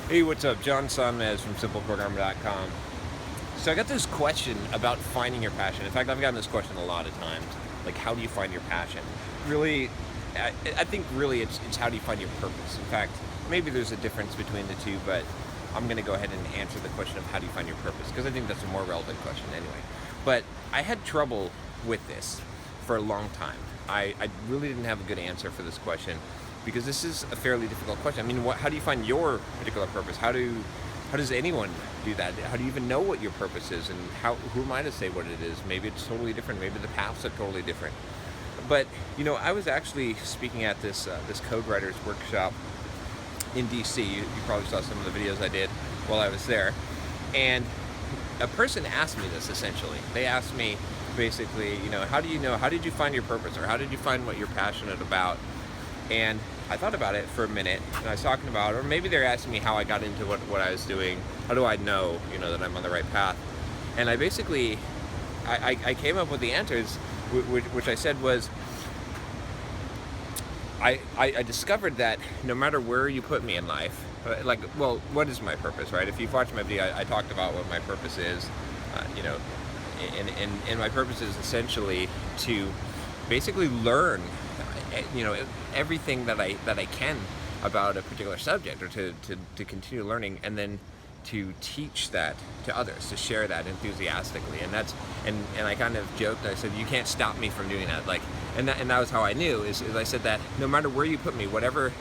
Hey, what's up? John Sonmez from SimpleProgrammer.com. So I got this question about finding your passion. In fact, I've gotten this question a lot of times. Like, how do you find your passion? Really, I think really it's how do you find your purpose. In fact, maybe there's a difference between the two, but I'm going to go ahead and answer the question of how do you find your purpose, because I think that's a more relevant question anyway. But I had trouble with this for a long time. I really didn't have a good answer for this question, because this is a fairly difficult question. I mean, how do you find your particular purpose? How does anyone do that? How do you even know what your purpose is? And who am I to say what it is? Maybe it's totally different. Maybe the paths are totally different. But I was actually speaking at this code writers workshop in DC. You probably saw some of the videos I did while I was there, and a person asked me this essentially. They asked me basically, how did you find your purpose, or how did you find what you're passionate about? And I thought about it for a minute, and I was talking about, or maybe they're asking me how I got into what I was doing. How do I know, that I'm on the right path? And I basically, I came up with the answers, which I said was, I discovered that no matter where you put me in life, what is my purpose, right? If you've watched my video, I talked about what my purpose is, and my purpose is essentially to basically learn everything that I can about a particular subject, or to continue learning, and then to teach that to others, to share that enthusiastically. And I kind of joked, I said, you can't stop me from doing that. And that was how I knew, is I said that no matter where you put me, whatever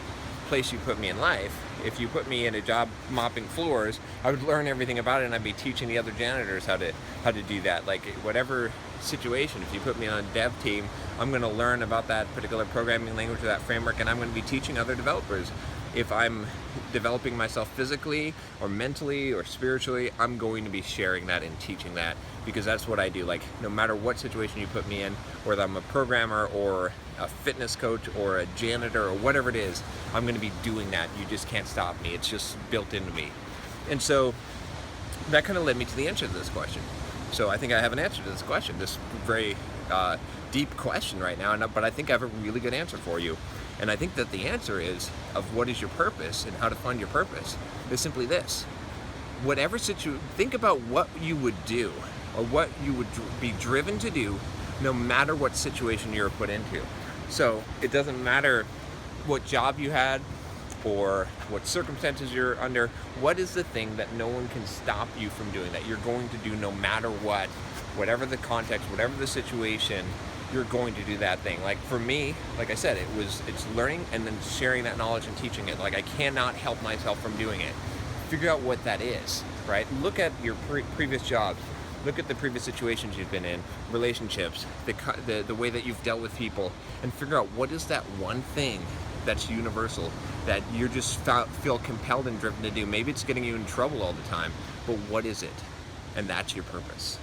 place you put me in life, if you put me in a job mopping floors, I would learn everything about it, and I'd be teaching the other janitors how to do that. Like, whatever situation, if you put me on a dev team, I'm going to learn about that particular programming language or that framework, and I'm going to be teaching other developers. If I'm developing myself physically or mentally or spiritually, I'm going to be sharing that and teaching that, because that's what I do. Like, no matter what situation you put me in, whether I'm a programmer or a fitness coach or a janitor or whatever it is, I'm going to be doing that. You just can't stop me. It's just built into me. And so that kind of led me to the answer to this question. So I think I have an answer to this question, this very deep question right now, but I think I have a really good answer for you. And I think that the answer is, of what is your purpose and how to find your purpose, is simply this. Think about what you would do, or what you would be driven to do, no matter what situation you're put into. So it doesn't matter what job you had or what circumstances you're under. What is the thing that no one can stop you from doing, that you're going to do no matter what, whatever the context, whatever the situation, you're going to do that thing. Like, for me, like I said, it's learning and then sharing that knowledge and teaching it. Like, I cannot help myself from doing it. Figure out what that is, right? Look at your previous jobs. Look at the previous situations you've been in, relationships, the way that you've dealt with people, and figure out what is that one thing that's universal, that you just feel compelled and driven to do. Maybe it's getting you in trouble all the time, but what is it? And that's your purpose.